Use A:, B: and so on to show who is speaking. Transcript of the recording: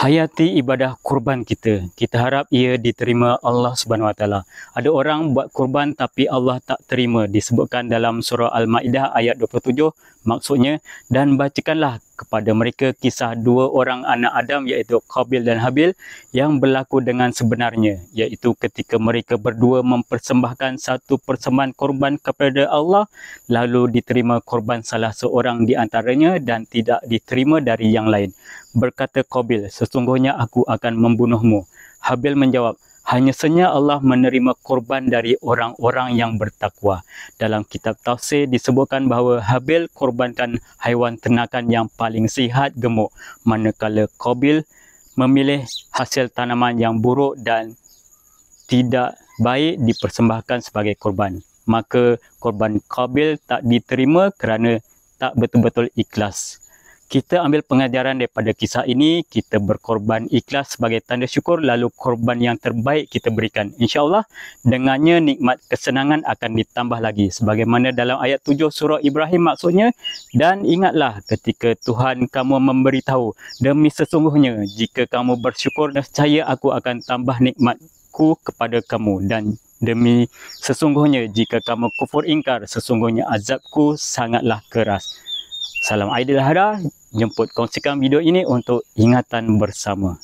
A: hayati ibadah kurban kita. Kita harap ia diterima Allah Subhanahu Wa Taala. Ada orang buat kurban tapi Allah tak terima, disebutkan dalam surah Al-Maidah ayat 27. Maksudnya, dan bacakanlah kepada mereka kisah dua orang anak Adam iaitu Qabil dan Habil yang berlaku dengan sebenarnya, iaitu ketika mereka berdua mempersembahkan satu persembahan korban kepada Allah, lalu diterima korban salah seorang di antaranya dan tidak diterima dari yang lain. Berkata Qabil, sesungguhnya aku akan membunuhmu. Habil menjawab, hanya saja Allah menerima korban dari orang-orang yang bertakwa. Dalam kitab tafsir disebutkan bahawa Habil korbankan haiwan ternakan yang paling sihat gemuk, manakala Qabil memilih hasil tanaman yang buruk dan tidak baik dipersembahkan sebagai korban. Maka korban Qabil tak diterima kerana tak betul-betul ikhlas. Kita ambil pengajaran daripada kisah ini, kita berkorban ikhlas sebagai tanda syukur, lalu korban yang terbaik kita berikan. InsyaAllah, dengannya nikmat kesenangan akan ditambah lagi. Sebagaimana dalam ayat 7 surah Ibrahim maksudnya, dan ingatlah ketika Tuhan kamu memberitahu, demi sesungguhnya jika kamu bersyukur, nescaya aku akan tambah nikmatku kepada kamu, dan demi sesungguhnya jika kamu kufur ingkar, sesungguhnya azabku sangatlah keras. Salam Aidilhadha, jemput kongsikan video ini untuk ingatan bersama.